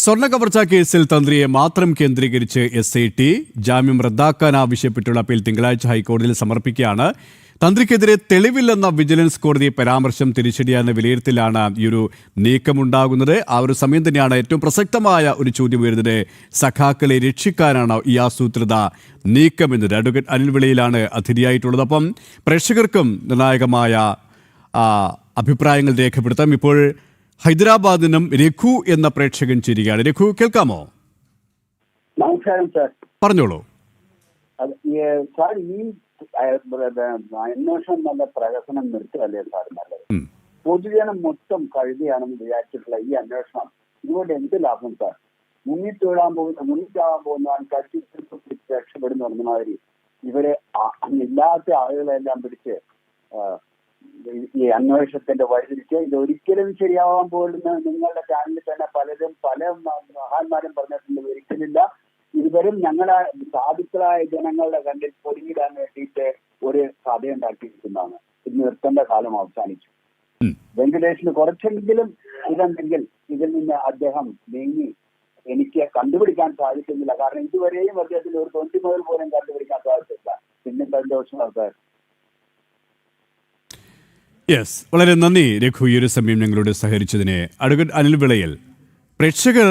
സ്വർണ്ണ കവർച്ചാ കേസിൽ തന്ത്രിയെ മാത്രം കേന്ദ്രീകരിച്ച് SIT ജാമ്യം റദ്ദാക്കാൻ ആവശ്യപ്പെട്ടുള്ള അപ്പീൽ തിങ്കളാഴ്ച ഹൈക്കോടതിയിൽ സമർപ്പിക്കുകയാണ്. തന്ത്രിക്കെതിരെ തെളിവില്ലെന്ന വിജിലൻസ് കോടതി പരാമർശം തിരിച്ചടിയാണെന്ന വിലയിരുത്തലാണ് ഈ ഒരു നീക്കമുണ്ടാകുന്നത്. ആ ഒരു സമയം തന്നെയാണ് ഏറ്റവും പ്രസക്തമായ ഒരു ചോദ്യം വരുന്നത്. സഖാക്കളെ രക്ഷിക്കാനാണ് ഈ ആസൂത്രിത നീക്കമെന്നത്. അഡ്വക്കേറ്റ് അനിൽ വിളയിലാണ് അതിഥിയായിട്ടുള്ളത്. അപ്പം പ്രേക്ഷകർക്കും നിർണായകമായ അഭിപ്രായങ്ങൾ രേഖപ്പെടുത്താം. ഇപ്പോൾ ഹൈദരാബാദിൽ നിന്നും രഘു എന്ന പ്രേക്ഷകൻ ചേരുകയാണ്. രഘു, കേൾക്കാമോ? നമസ്കാരം സാർ. പറഞ്ഞോളൂ സാർ. ഈ അന്വേഷണം നല്ല പ്രഹസനം നിർത്തുകയല്ലേ സാർ നല്ലത്? പൊതുജനം മൊത്തം കഴുതിയാണെന്ന് വിചാരിച്ചിട്ടുള്ള ഈ അന്വേഷണം ഇതുകൊണ്ട് എന്ത് ലാഭം സാർ? മുങ്ങിച്ചാകാൻ പോകുന്ന ആൾക്കാർ രക്ഷപ്പെടുന്നു പറഞ്ഞ മാതിരി ഇവരെ ഇല്ലാത്ത ആളുകളെല്ലാം പിടിച്ച് ഈ അന്വേഷണത്തിന്റെ വഴിതിരിച്ച് ഇതൊരിക്കലും ശരിയാവാൻ പോകുന്ന നിങ്ങളുടെ ചാനലിൽ തന്നെ പല മഹാന്മാരും പറഞ്ഞിട്ടുണ്ട്. ഒരിക്കലില്ല. ഇവരും ഞങ്ങളെ സാധുക്കളായ ജനങ്ങളുടെ കണ്ടിൽ പൊരുങ്ങിടാൻ വേണ്ടിയിട്ട് ഒരു കഥയുണ്ടാക്കിയിരിക്കുന്നതാണ്. ഇത് നിർത്തേണ്ട കാലം അവസാനിച്ചു. വെങ്കടേഷിന് കുറച്ചെങ്കിലും ഇതുണ്ടെങ്കിൽ ഇതിൽ നിന്ന് അദ്ദേഹം നീങ്ങി എനിക്ക് കണ്ടുപിടിക്കാൻ സാധിക്കുന്നില്ല. കാരണം ഇതുവരെയും അദ്ദേഹത്തിന് ഒരു 20 മുതൽ പോലും കണ്ടുപിടിക്കാൻ സാധിച്ചില്ല. പിന്നെ സന്തോഷമാണ് സാർ. യെസ്, വളരെ നന്ദി രഘു, ഈ ഒരു സമയം ഞങ്ങളോട് സഹകരിച്ചതിന്. അഡ്വക്കേറ്റ് അനിൽ വിളയിൽ, പ്രേക്ഷകർ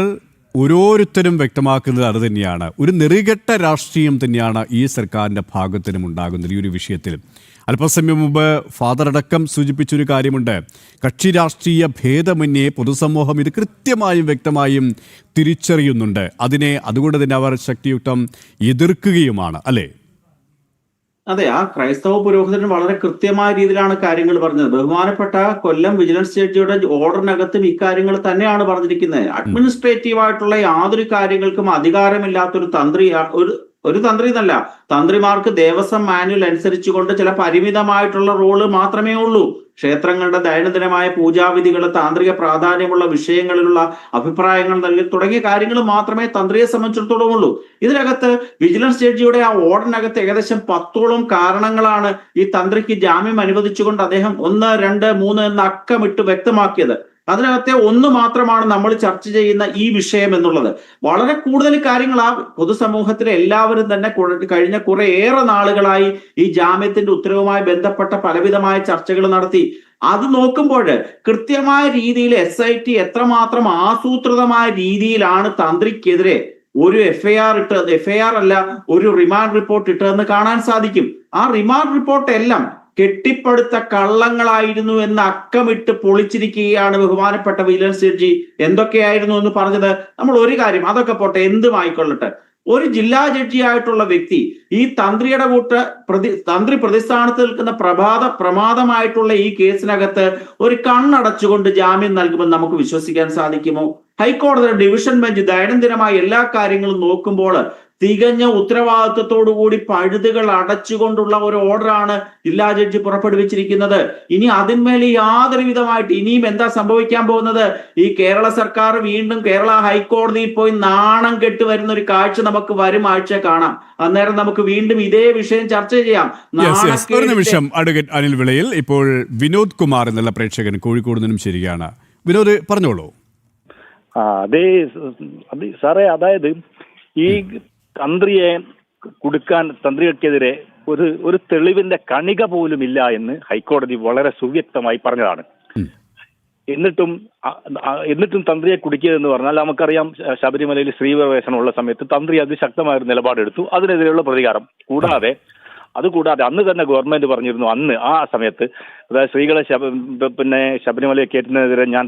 ഓരോരുത്തരും വ്യക്തമാക്കുന്നത് അത് തന്നെയാണ്. ഒരു നെറികെട്ട രാഷ്ട്രീയം തന്നെയാണ് ഈ സർക്കാരിൻ്റെ ഭാഗത്തിനും ഉണ്ടാകുന്നത് ഈ ഒരു വിഷയത്തിൽ. അല്പസമയം മുമ്പ് ഫാദർ അടക്കം സൂചിപ്പിച്ചൊരു കാര്യമുണ്ട്. കക്ഷി രാഷ്ട്രീയ ഭേദമന്യേ പൊതുസമൂഹം ഇത് കൃത്യമായും വ്യക്തമായും തിരിച്ചറിയുന്നുണ്ട്. അതുകൊണ്ട് തന്നെ അവർ ശക്തിയുക്തം എതിർക്കുകയുമാണ്, അല്ലേ? അതെ, ആ ക്രൈസ്തവ പുരോഹിതൻ വളരെ കൃത്യമായ രീതിയിലാണ് കാര്യങ്ങൾ പറഞ്ഞത്. ബഹുമാനപ്പെട്ട കൊല്ലം വിജിലൻസ് ജഡ്ജിയുടെ ഓർഡറിനകത്തും ഇക്കാര്യങ്ങൾ തന്നെയാണ് പറഞ്ഞിരിക്കുന്നത്. അഡ്മിനിസ്ട്രേറ്റീവ് ആയിട്ടുള്ള യാതൊരു കാര്യങ്ങൾക്കും അധികാരമില്ലാത്തൊരു ഒരു തന്ത്രി എന്നല്ല, തന്ത്രിമാർക്ക് ദേവസ്വം മാനുവൽ അനുസരിച്ചുകൊണ്ട് ചില പരിമിതമായിട്ടുള്ള റോള് മാത്രമേ ഉള്ളൂ. ക്ഷേത്രങ്ങളുടെ ദൈനംദിനമായ പൂജാവിധികൾ, താന്ത്രിക പ്രാധാന്യമുള്ള വിഷയങ്ങളിലുള്ള അഭിപ്രായങ്ങൾ നൽകി തുടങ്ങിയ കാര്യങ്ങൾ മാത്രമേ തന്ത്രിയെ സംബന്ധിച്ചിടത്തോളം ഉള്ളൂ. ഇതിനകത്ത് വിജിലൻസ് ജഡ്ജിയുടെ ആ ഓർഡറിനകത്ത് ഏകദേശം 10ഓളം കാരണങ്ങളാണ് ഈ തന്ത്രിക്ക് ജാമ്യം അനുവദിച്ചുകൊണ്ട് അദ്ദേഹം 1, 2, 3 എന്ന അക്കമിട്ട് വ്യക്തമാക്കിയത്. അതിനകത്തെ ഒന്ന് മാത്രമാണ് നമ്മൾ ചർച്ച ചെയ്യുന്ന ഈ വിഷയം എന്നുള്ളത്. വളരെ കൂടുതൽ കാര്യങ്ങൾ ആ പൊതുസമൂഹത്തിലെ എല്ലാവരും തന്നെ കഴിഞ്ഞ കുറേയേറെ നാളുകളായി ഈ ജാമ്യത്തിന്റെ ഉത്തരവുമായി ബന്ധപ്പെട്ട പലവിധമായ ചർച്ചകൾ നടത്തി. അത് നോക്കുമ്പോൾ കൃത്യമായ രീതിയിൽ SIT എത്രമാത്രം ആസൂത്രിതമായ രീതിയിലാണ് തന്ത്രിക്കെതിരെ ഒരു FIR അല്ല, ഒരു റിമാൻഡ് റിപ്പോർട്ട് ഇട്ടതെന്ന് കാണാൻ സാധിക്കും. ആ റിമാൻഡ് റിപ്പോർട്ട് എല്ലാം കെട്ടിപ്പടുത്ത കള്ളങ്ങളായിരുന്നു എന്ന് അക്കമിട്ട് പൊളിച്ചിരിക്കുകയാണ് ബഹുമാനപ്പെട്ട വിജിലൻസ് ജഡ്ജി. എന്തൊക്കെയായിരുന്നു എന്ന് പറഞ്ഞത് നമ്മൾ ഒരു കാര്യം, അതൊക്കെ പോട്ടെ, എന്തുമായിക്കൊള്ളട്ടെ. ഒരു ജില്ലാ ജഡ്ജി ആയിട്ടുള്ള വ്യക്തി ഈ തന്ത്രിയുടെ തന്ത്രി പ്രതിസ്ഥാനത്ത് നിൽക്കുന്ന പ്രമാദമായിട്ടുള്ള ഈ കേസിനകത്ത് ഒരു കണ്ണടച്ചുകൊണ്ട് ജാമ്യം നൽകുമെന്ന് നമുക്ക് വിശ്വസിക്കാൻ സാധിക്കുമോ? ഹൈക്കോടതി ഡിവിഷൻ ബെഞ്ച് ദൈനംദിനമായ എല്ലാ കാര്യങ്ങളും നോക്കുമ്പോൾ തികഞ്ഞ ഉത്തരവാദിത്വത്തോടുകൂടി പഴുതുകൾ അടച്ചുകൊണ്ടുള്ള ഒരു ഓർഡറാണ് ജില്ലാ ജഡ്ജി പുറപ്പെടുവിച്ചിരിക്കുന്നത്. ഇനി അതിന്മേൽ യാതൊരു വിധമായിട്ട് ഇനിയും എന്താ സംഭവിക്കാൻ പോകുന്നത്? ഈ കേരള സർക്കാർ വീണ്ടും കേരള ഹൈക്കോടതിയിൽ പോയി നാണം കെട്ട് വരുന്ന ഒരു കാഴ്ച നമുക്ക് വരും ആഴ്ച കാണാം. അന്നേരം നമുക്ക് വീണ്ടും ഇതേ വിഷയം ചർച്ച ചെയ്യാം. ഒരു നിമിഷം അഡ്വക്കേറ്റ് അനിൽ വിളയിൽ. ഇപ്പോൾ വിനോദ് കുമാർ എന്നുള്ള പ്രേക്ഷകൻ കോഴിക്കോട് നിന്നും ശരിയാണ്. വിനോദ്, പറഞ്ഞോളൂ. അതെ സാറേ, അതായത് ഈ തന്ത്രികൾക്കെതിരെ ഒരു തെളിവിന്റെ കണിക പോലും ഇല്ല എന്ന് ഹൈക്കോടതി വളരെ സുവ്യക്തമായി പറഞ്ഞതാണ്. എന്നിട്ടും തന്ത്രിയെ കുടുക്കിയതെന്ന് പറഞ്ഞാൽ നമുക്കറിയാം, ശബരിമലയിൽ സ്ത്രീപ്രവേശനമുള്ള സമയത്ത് തന്ത്രി അതിശക്തമായ ഒരു നിലപാടെടുത്തു. അതിനെതിരെയുള്ള പ്രതികാരം. അതുകൂടാതെ അന്ന് തന്നെ ഗവൺമെന്റ് പറഞ്ഞിരുന്നു, അന്ന് ആ സമയത്ത്, അതായത് സ്ത്രീകളെ ശബരിമലയെ കയറ്റുന്നതിനെതിരെ ഞാൻ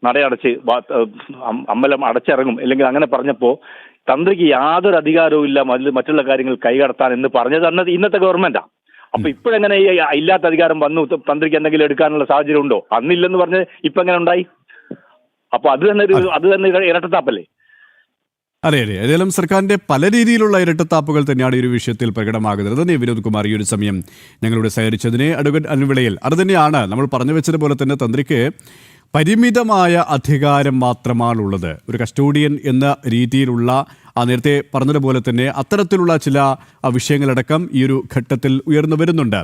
നടയടച്ച് അമ്പലം അടച്ചിറങ്ങും, അല്ലെങ്കിൽ അങ്ങനെ പറഞ്ഞപ്പോ തന്ത്രിക്ക് യാതൊരു അധികാരവും ഇല്ല മറ്റുള്ള കാര്യങ്ങൾ കൈകടത്താൻ എന്ന് പറഞ്ഞത് ഇന്നത്തെ ഗവൺമെന്റാ. അപ്പൊ ഇപ്പോഴെങ്ങനെ ഇല്ലാത്ത അധികാരം വന്നു? തന്ത്രിക്ക് എന്തെങ്കിലും എടുക്കാനുള്ള സാഹചര്യം ഉണ്ടോ? അന്നില്ലെന്ന് പറഞ്ഞ് ഇപ്പൊ എങ്ങനെ ഉണ്ടായി? അപ്പൊ അത് തന്നെ ഇരട്ടത്താപ്പല്ലേ? അതെ, ഏതായാലും സർക്കാരിന്റെ പല രീതിയിലുള്ള ഇരട്ടത്താപ്പുകൾ തന്നെയാണ് ഈ ഒരു വിഷയത്തിൽ പ്രകടമാകുന്നത്. തന്നെ വിനോദ് കുമാർ ഈ ഒരു സമയം ഞങ്ങളോട് സഹകരിച്ചതിന്. അഡ്വക്കേറ്റ് അനിൽ വിളയിൽ, അത് തന്നെയാണ് നമ്മൾ പറഞ്ഞു വെച്ചതുപോലെ തന്നെ തന്ത്രിക്ക് പരിമിതമായ അധികാരം മാത്രമാണുള്ളത്. ഒരു കസ്റ്റോഡിയൻ എന്ന രീതിയിലുള്ള നേരത്തെ പറഞ്ഞതുപോലെ തന്നെ അത്തരത്തിലുള്ള ചില വിഷയങ്ങളടക്കം ഈ ഒരു ഘട്ടത്തിൽ ഉയർന്നു വരുന്നുണ്ട്.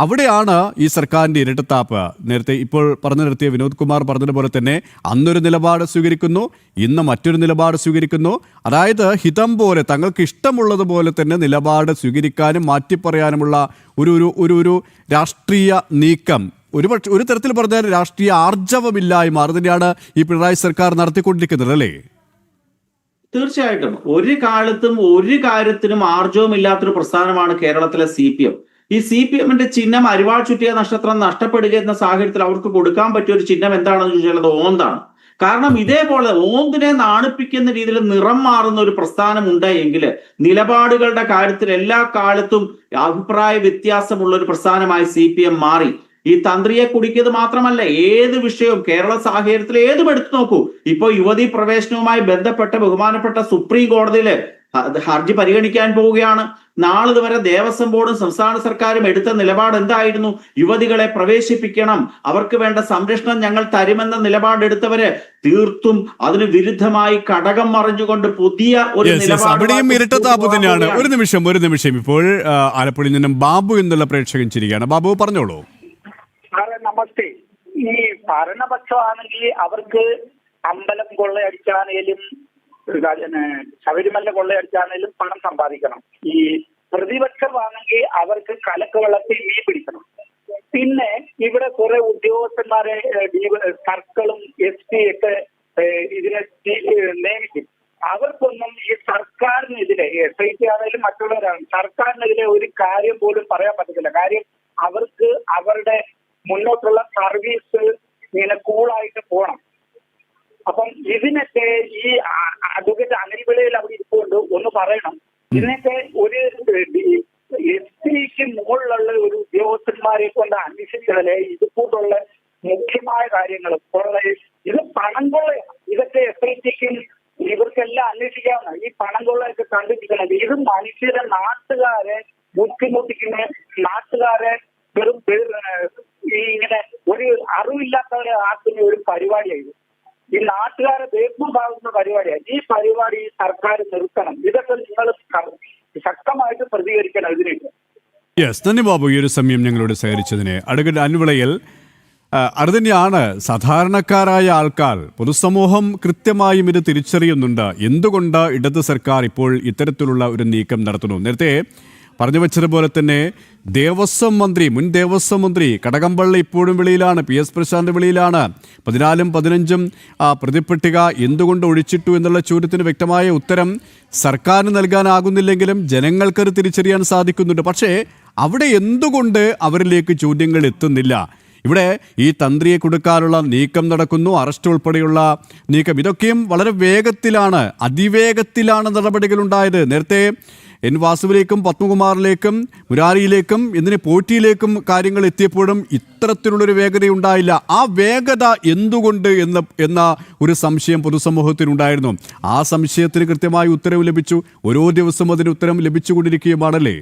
അവിടെയാണ് ഈ സർക്കാരിൻ്റെ ഇരട്ടത്താപ്പ്. നേരത്തെ ഇപ്പോൾ പറഞ്ഞു നിർത്തിയ വിനോദ് കുമാർ പറഞ്ഞതുപോലെ തന്നെ അന്നൊരു നിലപാട് സ്വീകരിക്കുന്നു, ഇന്ന് മറ്റൊരു നിലപാട് സ്വീകരിക്കുന്നു. അതായത് ഹിതം പോലെ തങ്ങൾക്ക് ഇഷ്ടമുള്ളതുപോലെ തന്നെ നിലപാട് സ്വീകരിക്കാനും മാറ്റിപ്പറയാനുമുള്ള ഒരു രാഷ്ട്രീയ നീക്കം, ഒരു തരത്തിൽ പറഞ്ഞാൽ രാഷ്ട്രീയ ആർജവമില്ലായ്മ, അത് തന്നെയാണ് ഈ പിണറായി സർക്കാർ നടത്തിക്കൊണ്ടിരിക്കുന്നത് അല്ലേ? തീർച്ചയായിട്ടും ഒരു കാലത്തും ഒരു കാര്യത്തിനും ആർജവമില്ലാത്തൊരു പ്രസ്ഥാനമാണ് കേരളത്തിലെ CPM. ഈ CPM-ന്റെ ചിഹ്നം അരിവാൾ ചുറ്റിയ നക്ഷത്രം നഷ്ടപ്പെടുക എന്ന സാഹചര്യത്തിൽ അവർക്ക് കൊടുക്കാൻ പറ്റിയ ഒരു ചിഹ്നം എന്താണെന്ന് ചോദിച്ചാൽ അത് ഓന്താണ്. കാരണം ഇതേപോലെ ഓന്തിനെ നാണിപ്പിക്കുന്ന രീതിയിൽ നിറം മാറുന്ന ഒരു പ്രസ്ഥാനം ഉണ്ടായെങ്കിൽ നിലപാടുകളുടെ കാര്യത്തിൽ എല്ലാ കാലത്തും അഭിപ്രായ വ്യത്യാസമുള്ള ഒരു പ്രസ്ഥാനമായി CPM മാറി. ഈ തന്ത്രിയെ കുടിക്കിയത് മാത്രമല്ല, ഏത് വിഷയവും കേരള സാഹചര്യത്തിൽ ഏതും എടുത്തു നോക്കൂ. ഇപ്പൊ യുവതീ പ്രവേശനവുമായി ബന്ധപ്പെട്ട ബഹുമാനപ്പെട്ട സുപ്രീം കോടതിയില് ഹർജി പരിഗണിക്കാൻ പോവുകയാണ്. നാളിതുവരെ ദേവസ്വം ബോർഡും സംസ്ഥാന സർക്കാരും എടുത്ത നിലപാട് എന്തായിരുന്നു? യുവതികളെ പ്രവേശിപ്പിക്കണം, അവർക്ക് വേണ്ട സംരക്ഷണം ഞങ്ങൾ തരുമെന്ന നിലപാടെടുത്തവര് തീർത്തും അതിന് വിരുദ്ധമായി കടകം മറിഞ്ഞുകൊണ്ട് പുതിയ ഒരു അവിടെയും ഇരട്ടത്താപ്പ് തന്നെയാണ്. ഒരു നിമിഷം ഇപ്പോൾ ആലപ്പുഴയിൽ നിന്നും ബാബു എന്നുള്ള പ്രേക്ഷകൻ ചിരിക്കുകയാണ്. ബാബു പറഞ്ഞോളൂ. നമസ്തേ. ഈ ഭരണപക്ഷമാണെങ്കിൽ അവർക്ക് അമ്പലം കൊള്ളയടിച്ചാണേലും ശബരിമല കൊള്ളയടിച്ചാണേലും പണം സമ്പാദിക്കണം. ഈ പ്രതിപക്ഷമാണെങ്കിൽ അവർക്ക് കലക്ക് വെള്ളത്തിൽ മീൻ പിടിക്കണം. പിന്നെ ഇവിടെ കുറെ ഉദ്യോഗസ്ഥന്മാരെ സർക്കിളും SP ഒക്കെ ഇതിനെ നിയമിക്കും. അവർക്കൊന്നും ഈ സർക്കാരിനെതിരെ SIT ആണെങ്കിലും മറ്റുള്ളവരാണ് സർക്കാരിനെതിരെ ഒരു കാര്യം പോലും പറയാൻ പറ്റത്തില്ല. കാര്യം അവർക്ക് അവരുടെ മുന്നോട്ടുള്ള സർവീസ് ഇങ്ങനെ കൂളായിട്ട് പോകണം. അപ്പം ഇതിനൊക്കെ ഈ അഡ്വക്കേറ്റ് അനിൽ പിള്ളയിൽ അവിടെ ഇരിപ്പുണ്ട്, ഒന്ന് പറയണം. ഇതിനൊക്കെ ഒരു SPക്ക് മുകളിലുള്ള ഒരു ഉദ്യോഗസ്ഥന്മാരെ കൊണ്ട് അന്വേഷിച്ചതിലെ ഇതുകൂട്ടുള്ള മുഖ്യമായ കാര്യങ്ങൾ ഇത് പണം കൊള്ളയാണ്. ഇതൊക്കെ SITക്കും ഇവർക്കെല്ലാം അന്വേഷിക്കാവുന്ന ഈ പണം കൊള്ളയൊക്കെ കണ്ടുപിടിക്കണം. ഇത് മനുഷ്യരെ നാട്ടുകാരെ ബുദ്ധിമുട്ടിക്കുന്ന നാട്ടുകാരെ വെറും ഇങ്ങനെ ഒരു അറിവില്ലാത്തവരെ ആക്കുന്ന ഒരു പരിപാടിയായിരുന്നു. ഈ നാട്ടുകാരെ വേപ്പുണ്ടാകുന്ന പരിപാടിയാണ്. ഈ പരിപാടി സർക്കാർ നിർത്തണം. ഇതൊക്കെ നിങ്ങൾ ശക്തമായിട്ട് പ്രതികരിക്കണം ഇതിലേക്ക്. നന്ദി ബാബു, ഈ ഒരു സമയം ഞങ്ങളോട് സഹകരിച്ചതിന്. അഡ്വക്കേറ്റ് അൻവിളയിൽ അത് തന്നെയാണ് സാധാരണക്കാരായ ആൾക്കാർ, പൊതുസമൂഹം കൃത്യമായും ഇത് തിരിച്ചറിയുന്നുണ്ട്. എന്തുകൊണ്ട് ഇടത് സർക്കാർ ഇപ്പോൾ ഇത്തരത്തിലുള്ള ഒരു നീക്കം നടത്തുന്നു? നേരത്തെ പറഞ്ഞു വെച്ചതുപോലെ തന്നെ മുൻ ദേവസ്വം മന്ത്രി കടകംപള്ളി ഇപ്പോഴും വെളിയിലാണ്, PS പ്രശാന്ത് വെളിയിലാണ്. 14ഉം 15ഉം പ്രതിപട്ടിക എന്തുകൊണ്ട് ഒഴിച്ചിട്ടു എന്നുള്ള ചോദ്യത്തിന് വ്യക്തമായ ഉത്തരം സർക്കാരിന് നൽകാനാകുന്നില്ലെങ്കിലും ജനങ്ങൾക്കത് തിരിച്ചറിയാൻ സാധിക്കുന്നുണ്ട്. പക്ഷേ അവിടെ എന്തുകൊണ്ട് അവരിലേക്ക് ചോദ്യങ്ങൾ എത്തുന്നില്ല? ഇവിടെ ഈ തന്ത്രിയെ കൊടുക്കാനുള്ള നീക്കം നടക്കുന്നു, അറസ്റ്റ് ഉൾപ്പെടെയുള്ള നീക്കം. ഇതൊക്കെയും വളരെ വേഗത്തിലാണ്, അതിവേഗത്തിലാണ് നടപടികൾ ഉണ്ടായത്. നേരത്തെ N. വാസുവിലേക്കും പത്മകുമാറിലേക്കും മുരാരിയിലേക്കും പോറ്റിയിലേക്കും കാര്യങ്ങൾ എത്തിയപ്പോഴും ഇത്തരത്തിലുള്ളൊരു വേഗതയുണ്ടായില്ല. ആ വേഗത എന്തുകൊണ്ട് എന്ന ഒരു സംശയം പൊതുസമൂഹത്തിനുണ്ടായിരുന്നു. ആ സംശയത്തിന് കൃത്യമായ ഉത്തരവ് ലഭിച്ചു. ഓരോ ദിവസവും അതിന് ഉത്തരം ലഭിച്ചുകൊണ്ടിരിക്കുകയുമാണല്ലേ?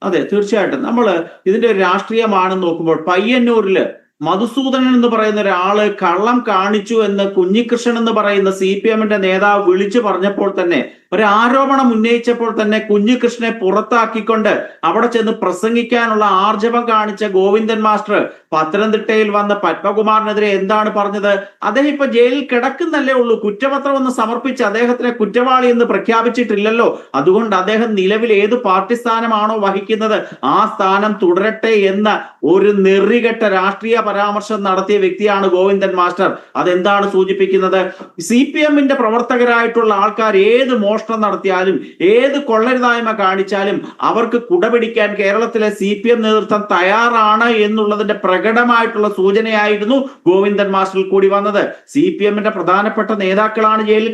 അതെ, തീർച്ചയായിട്ടും. നമ്മൾ ഇതിന്റെ ഒരു രാഷ്ട്രീയമാണെന്ന് നോക്കുമ്പോൾ പയ്യന്നൂരില് മധുസൂദനൻ എന്ന് പറയുന്ന ഒരാള് കള്ളം കാണിച്ചു എന്ന് കുഞ്ഞികൃഷ്ണൻ എന്ന് പറയുന്ന CPM-ന്റെ നേതാവ് വിളിച്ചു പറഞ്ഞപ്പോൾ തന്നെ, ഒരു ആരോപണം ഉന്നയിച്ചപ്പോൾ തന്നെ കുഞ്ഞികൃഷ്ണനെ പുറത്താക്കിക്കൊണ്ട് അവിടെ ചെന്ന് പ്രസംഗിക്കാനുള്ള ആർജവം കാണിച്ച ഗോവിന്ദൻ മാസ്റ്റർ പത്തനംതിട്ടയിൽ വന്ന പത്മകുമാറിനെതിരെ എന്താണ് പറഞ്ഞത്? അദ്ദേഹം ഇപ്പൊ ജയിലിൽ കിടക്കുന്നല്ലേ ഉള്ളൂ. കുറ്റപത്രം ഒന്ന് സമർപ്പിച്ച് അദ്ദേഹത്തിനെ കുറ്റവാളി എന്ന് പ്രഖ്യാപിച്ചിട്ടില്ലല്ലോ. അതുകൊണ്ട് അദ്ദേഹം നിലവിൽ ഏത് പാർട്ടി സ്ഥാനമാണോ വഹിക്കുന്നത് ആ സ്ഥാനം തുടരട്ടെ എന്ന ഒരു നെറികെട്ട രാഷ്ട്രീയ പരാമർശം നടത്തിയ വ്യക്തിയാണ് ഗോവിന്ദൻ മാസ്റ്റർ. അതെന്താണ് സൂചിപ്പിക്കുന്നത്? CPM-ന്റെ പ്രവർത്തകരായിട്ടുള്ള ആൾക്കാർ ഏത് മോഷണം നടത്തിയാലും ഏത് കൊള്ളരുതായ്മ കാണിച്ചാലും അവർക്ക് കുടപിടിക്കാൻ കേരളത്തിലെ CPM നേതൃത്വം തയ്യാറാണ് എന്നുള്ളതിന്റെ പ്രകടമായിട്ടുള്ള സൂചനയായിരുന്നു ഗോവിന്ദൻ മാസ്റ്ററിൽ കൂടി വന്നത്. CPM-ന്റെ പ്രധാനപ്പെട്ട നേതാക്കളാണ് ജയിലിൽ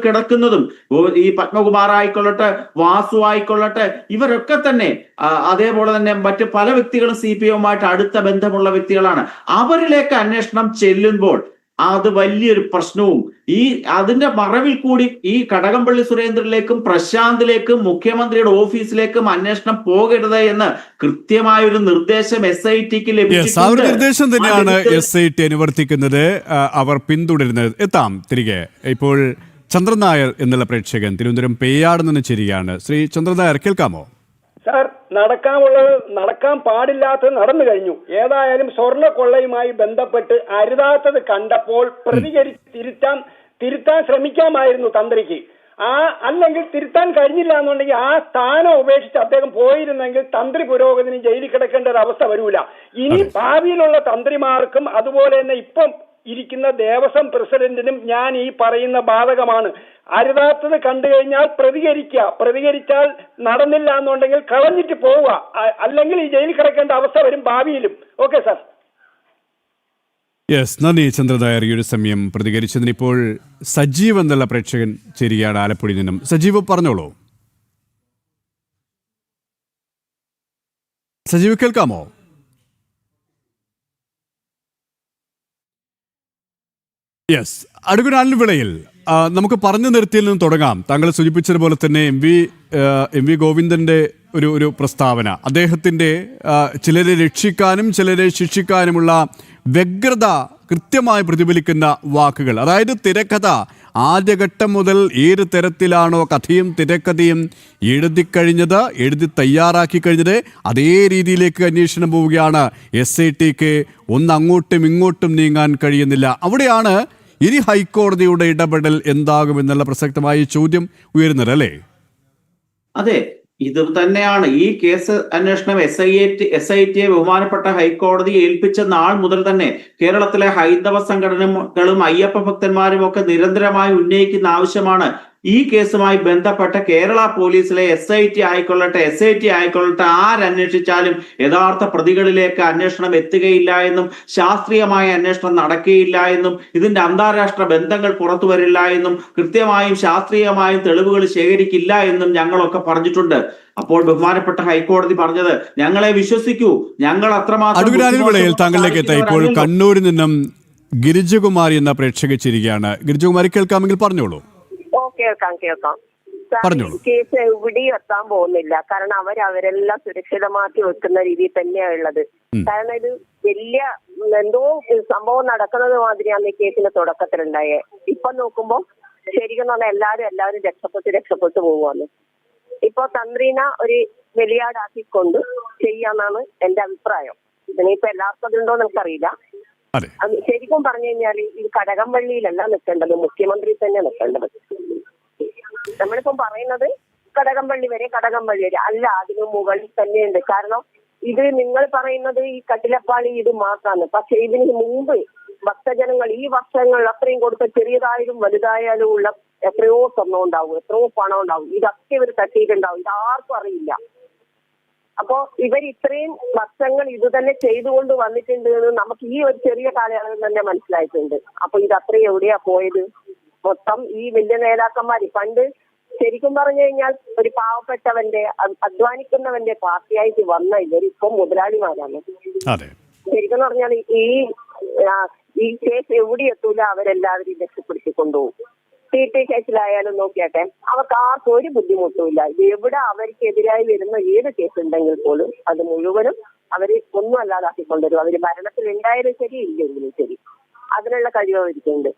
കിടക്കുന്നതും. ഈ പത്മകുമാർ ആയിക്കൊള്ളട്ടെ, വാസു ആയിക്കൊള്ളട്ടെ, ഇവരൊക്കെ തന്നെ അതേപോലെ തന്നെ മറ്റ് പല വ്യക്തികളും CPM-വുമായിട്ട് അടുത്ത ബന്ധമുള്ള വ്യക്തികളാണ്. അവരിലേക്ക് അന്വേഷണം ചെല്ലുമ്പോൾ അത് വലിയൊരു പ്രശ്നവും അതിന്റെ മറവിൽ കൂടി ഈ കടകംപള്ളി സുരേന്ദ്രനിലേക്കും പ്രശാന്തിലേക്കും മുഖ്യമന്ത്രിയുടെ ഓഫീസിലേക്കും അന്വേഷണം പോകരുത് എന്ന് കൃത്യമായ ഒരു നിർദ്ദേശം SITക്ക് ലഭിച്ചിട്ടുണ്ട്. നിർദ്ദേശം തന്നെയാണ് SIT അനുവർത്തിക്കുന്നത്, അവർ പിന്തുടരുന്നത്. എത്താം തിരികെ. ഇപ്പോൾ ചന്ദ്രൻ നായർ എന്നുള്ള പ്രേക്ഷകൻ തിരുവനന്തപുരം പേയാട് നിന്ന് ചേരുകയാണ്. ശ്രീ ചന്ദ്രൻ നായർ, കേൾക്കാമോ? സാർ നടക്കാൻ പാടില്ലാത്തത് നടന്നു കഴിഞ്ഞു. ഏതായാലും സ്വർണ്ണ കൊള്ളയുമായി ബന്ധപ്പെട്ട് അരുതാത്തത് കണ്ടപ്പോൾ തിരുത്താൻ ശ്രമിക്കാമായിരുന്നു തന്ത്രിക്ക്. അല്ലെങ്കിൽ തിരുത്താൻ കഴിഞ്ഞില്ല എന്നുണ്ടെങ്കിൽ ആ സ്ഥാനം ഉപേക്ഷിച്ച് അദ്ദേഹം പോയിരുന്നെങ്കിൽ തന്ത്രി പുരോഗതിന് ജയിലിൽ കിടക്കേണ്ട ഒരു അവസ്ഥ വരൂല. ഇനി ഭാവിയിലുള്ള തന്ത്രിമാർക്കും അതുപോലെ തന്നെ ഇപ്പം ഇരിക്കുന്ന ദേവസ്വം പ്രസിഡന്റിനും ഞാൻ ഈ പറയുന്ന ബാധകമാണ്. അരുതാത്തത് കണ്ടു കഴിഞ്ഞാൽ പ്രതികരിച്ചാൽ നടന്നില്ല എന്നുണ്ടെങ്കിൽ കളഞ്ഞിട്ട് പോവുക, അല്ലെങ്കിൽ ഈ ജയിലിൽ കിടക്കേണ്ട അവസ്ഥ വരും ഭാവിയിലും. Okay sir. യെസ്, നന്ദി ചന്ദ്രനായർ. ഈ ഒരു സമയം പ്രതികരിച്ചതിന്. ഇപ്പോൾ സജീവ് എന്നുള്ള പ്രേക്ഷകൻ ചേരുകയാണ് ആലപ്പുഴയിൽ നിന്നും. സജീവ് പറഞ്ഞോളൂ. സജീവ് കേൾക്കാമോ? യെസ്, അടുകുനാളിന് വിളയിൽ നമുക്ക് പറഞ്ഞു നിർത്തിയിൽ നിന്ന് തുടങ്ങാം. താങ്കൾ സൂചിപ്പിച്ചതുപോലെ തന്നെ എം വി ഗോവിന്ദന്റെ ഒരു പ്രസ്താവന, അദ്ദേഹത്തിന്റെ ചിലരെ രക്ഷിക്കാനും ചിലരെ ശിക്ഷിക്കാനുമുള്ള വ്യഗ്രത കൃത്യമായി പ്രതിഫലിക്കുന്ന വാക്കുകൾ. അതായത് തിരക്കഥ ആദ്യഘട്ടം മുതൽ ഏത് തരത്തിലാണോ കഥയും തിരക്കഥയും എഴുതി തയ്യാറാക്കി കഴിഞ്ഞത് അതേ രീതിയിലേക്ക് അന്വേഷണം പോവുകയാണ്. SITക്ക് ഒന്ന് അങ്ങോട്ടും ഇങ്ങോട്ടും നീങ്ങാൻ കഴിയുന്നില്ല. അവിടെയാണ് ഇനി ഹൈക്കോടതിയുടെ ഇടപെടൽ എന്താകുമെന്നുള്ള പ്രസക്തമായ ചോദ്യം ഉയരുന്നത്, അല്ലേ? അതെ, ഇത് തന്നെയാണ് ഈ കേസ് അന്വേഷണം SIT ബഹുമാനപ്പെട്ട ഹൈക്കോടതി ഏൽപ്പിച്ച നാൾ മുതൽ തന്നെ കേരളത്തിലെ ഹൈന്ദവ സംഘടനകളും അയ്യപ്പ ഭക്തന്മാരും ഒക്കെ നിരന്തരമായി ഉന്നയിക്കുന്ന ആവശ്യമാണ്. ഈ കേസുമായി ബന്ധപ്പെട്ട കേരള പോലീസിലെ SIT ആയിക്കൊള്ളട്ടെ ആരന്വേഷിച്ചാലും യഥാർത്ഥ പ്രതികളിലേക്ക് അന്വേഷണം എത്തുകയില്ല എന്നും ശാസ്ത്രീയമായ അന്വേഷണം നടക്കുകയില്ല എന്നും ഇതിന്റെ അന്താരാഷ്ട്ര ബന്ധങ്ങൾ പുറത്തു വരില്ല എന്നും കൃത്യമായും ശാസ്ത്രീയമായും തെളിവുകൾ ശേഖരിക്കില്ല എന്നും ഞങ്ങളൊക്കെ പറഞ്ഞിട്ടുണ്ട്. അപ്പോൾ ബഹുമാനപ്പെട്ട ഹൈക്കോടതി പറഞ്ഞത് ഞങ്ങളെ വിശ്വസിക്കൂ, ഞങ്ങൾ അത്രമാത്രം. താങ്കളിലേക്ക് എത്താം. ഇപ്പോൾ കണ്ണൂരിൽ നിന്നും ഗിരിജകുമാരി എന്ന പ്രേക്ഷക ചിരിക്കുകയാണ്. ഗിരിജകുമാരി കേൾക്കാമെങ്കിൽ പറഞ്ഞോളൂ. കേൾക്കാം. കേസ് എവിടെയും എത്താൻ പോകുന്നില്ല. കാരണം അവരെല്ലാം സുരക്ഷിതമാക്കി വെക്കുന്ന രീതിയിൽ തന്നെയാണ് ഉള്ളത്. കാരണം ഇത് വലിയ എന്തോ സംഭവം നടക്കുന്നത് മാതിരിയാണ് ഈ കേസിന്റെ തുടക്കത്തിലുണ്ടായേ. ഇപ്പൊ നോക്കുമ്പോ ശരിക്കും പറഞ്ഞാൽ എല്ലാവരും രക്ഷപ്പെട്ടു പോവുകയാണ്. ഇപ്പൊ തന്ത്രീന ഒരു വെളിയാടാക്കിക്കൊണ്ട് ചെയ്യാന്നാണ് എന്റെ അഭിപ്രായം. ഇനിയിപ്പോ എല്ലാവർക്കും അതുണ്ടോന്ന് എനിക്കറിയില്ല. ശരിക്കും പറഞ്ഞു കഴിഞ്ഞാൽ ഇത് കടകംപള്ളിയിലല്ല നിൽക്കേണ്ടത്, മുഖ്യമന്ത്രി തന്നെ നിൽക്കേണ്ടത്. നമ്മളിപ്പം പറയുന്നത് കടകംപള്ളി വരെ അല്ല, അതിന് മുകളിൽ തന്നെയുണ്ട്. കാരണം ഇത് നിങ്ങൾ പറയുന്നത് ഈ കട്ടിലപ്പാളി ഇത് മാത്രമാണ്. പക്ഷെ ഇതിന് മുമ്പ് ഭക്തജനങ്ങൾ ഈ വർഷങ്ങളിൽ അത്രയും കൊടുത്ത ചെറിയതായാലും വലുതായാലും ഉള്ള എത്രയോ സ്വർണ്ണം ഉണ്ടാവും, എത്രയോ പണം ഉണ്ടാവും. ഇതൊക്കെ ഇവർ തട്ടിയിട്ടുണ്ടാവും. ഇത് ആർക്കും അറിയില്ല. അപ്പോ ഇവർ ഇത്രയും വർഷങ്ങൾ ഇത് തന്നെ ചെയ്തുകൊണ്ട് വന്നിട്ടുണ്ട് എന്ന് നമുക്ക് ഈ ഒരു ചെറിയ കാലയളവിൽ തന്നെ മനസ്സിലായിട്ടുണ്ട്. അപ്പൊ ഇത് അത്രയും എവിടെയാ പോയത്? മൊത്തം ഈ വലിയ നേതാക്കന്മാര് പണ്ട് ശരിക്കും പറഞ്ഞു കഴിഞ്ഞാൽ ഒരു പാവപ്പെട്ടവന്റെ അധ്വാനിക്കുന്നവന്റെ പാർട്ടിയായിട്ട് വന്ന ഇവരിപ്പം മുതലാളിമാരാണ്. ശരിക്കും പറഞ്ഞാൽ ഈ കേസ് എവിടെ എത്തൂല, അവരെല്ലാവരും രക്ഷപ്പെടുത്തി കൊണ്ടുപോകും. TT കേസിലായാലും നോക്കിയാട്ടെ, അവർക്ക് ആർക്കും ഒരു ബുദ്ധിമുട്ടുമില്ല. ഇത് എവിടെ അവർക്കെതിരായി വരുന്ന ഏത് കേസ് ഉണ്ടെങ്കിൽ പോലും അത് മുഴുവനും അവര് ഒന്നും അല്ലാതാക്കിക്കൊണ്ടുവരും. അവര് ഭരണത്തിൽ ഉണ്ടായാലും ശരി ഇല്ലെങ്കിലും ശരി, അതിനുള്ള കഴിവ് അവർക്കുണ്ട്.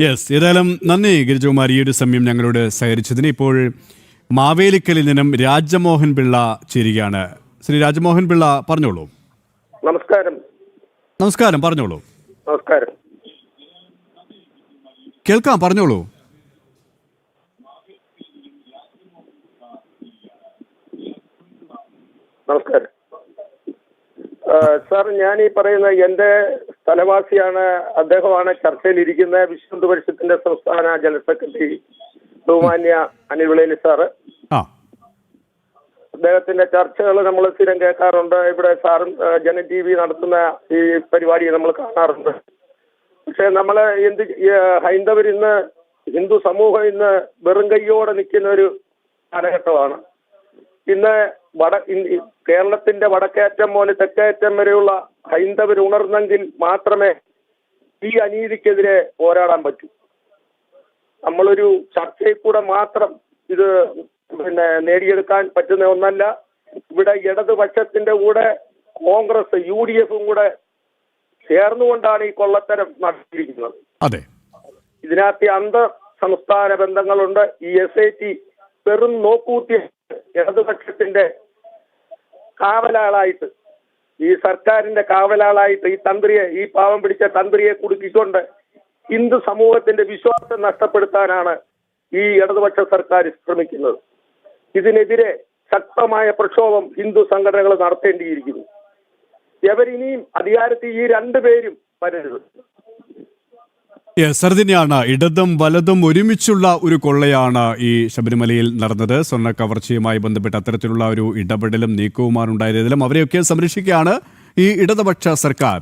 യെസ്, ഏതായാലും നന്ദി ഗിരിജകുമാരി ഈ ഒരു സമയം ഞങ്ങളോട് സഹകരിച്ചതിന്. ഇപ്പോൾ മാവേലിക്കലിൽ നിന്നും രാജമോഹൻ പിള്ള ചേരുകയാണ്. ശ്രീ രാജമോഹൻ പിള്ള പറഞ്ഞോളൂ. നമസ്കാരം, പറഞ്ഞോളൂ. നമസ്കാരം. കേൾക്കാം, പറഞ്ഞോളൂ. നമസ്കാരം സാർ, ഞാൻ ഈ പറയുന്ന എന്റെ സ്ഥലവാസിയാണ്, അദ്ദേഹമാണ് ചർച്ചയിൽ ഇരിക്കുന്ന വിശ്വ പരിഷത്തിന്റെ സംസ്ഥാന ജനറൽ സെക്രട്ടറി ബഹുമാന്യ അനിൽ വിളയിലി സാറ്. അദ്ദേഹത്തിന്റെ ചർച്ചകൾ നമ്മൾ സ്ഥിരം കേൾക്കാറുണ്ട്. ഇവിടെ സാറും ജന TV നടത്തുന്ന ഈ പരിപാടി നമ്മൾ കാണാറുണ്ട്. പക്ഷെ നമ്മള് ഹൈന്ദവർ ഇന്ന്, ഹിന്ദു സമൂഹം ഇന്ന് വെറും കൈയോടെ നിൽക്കുന്ന ഒരു കാലഘട്ടമാണ്. ഇന്ന് കേരളത്തിന്റെ വടക്കേറ്റം മുതൽ തെക്കേറ്റം വരെയുള്ള ഹൈന്ദവർ ഉണർന്നെങ്കിൽ മാത്രമേ ഈ അനീതിക്കെതിരെ പോരാടാൻ പറ്റൂ. നമ്മളൊരു ചർച്ചയിൽ കൂടെ മാത്രം ഇത് നേടിയെടുക്കാൻ പറ്റുന്ന ഒന്നല്ല. ഇവിടെ ഇടതുപക്ഷത്തിന്റെ കൂടെ കോൺഗ്രസ് UDF കൂടെ ചേർന്നുകൊണ്ടാണ് ഈ കൊള്ളത്തരം നടത്തിയിരിക്കുന്നത്. ഇതിനകത്ത് അന്തർ സംസ്ഥാന ബന്ധങ്ങളുണ്ട്. ഈ SIT വെറും നോക്കൂത്തി ഇടതുപക്ഷത്തിന്റെ കാവലാളായിട്ട്, ഈ സർക്കാരിന്റെ കാവലാളായിട്ട് ഈ തന്ത്രിയെ, ഈ പാവം പിടിച്ച തന്ത്രിയെ കുടുക്കിക്കൊണ്ട് ഹിന്ദു സമൂഹത്തിന്റെ വിശ്വാസം നഷ്ടപ്പെടുത്താനാണ് ഈ ഇടതുപക്ഷ സർക്കാർ ശ്രമിക്കുന്നത്. ഇതിനെതിരെ ശക്തമായ പ്രക്ഷോഭം ഹിന്ദു സംഘടനകൾ നടത്തേണ്ടിയിരിക്കുന്നു. എവരിനിയും അധികാരത്തിൽ ഈ രണ്ടുപേരും വരരുത്. അത് തന്നെയാണ്. ഇടതും വലതും ഒരുമിച്ചുള്ള ഒരു കൊള്ളയാണ് ഈ ശബരിമലയിൽ നടന്നത്. സ്വർണ്ണ കവർച്ചയുമായി ബന്ധപ്പെട്ട് അത്തരത്തിലുള്ള ഒരു ഇടപെടലും നീക്കവുമാണ് ഉണ്ടായതിലും അവരെയൊക്കെ സംരക്ഷിക്കുകയാണ് ഈ ഇടതുപക്ഷ സർക്കാർ.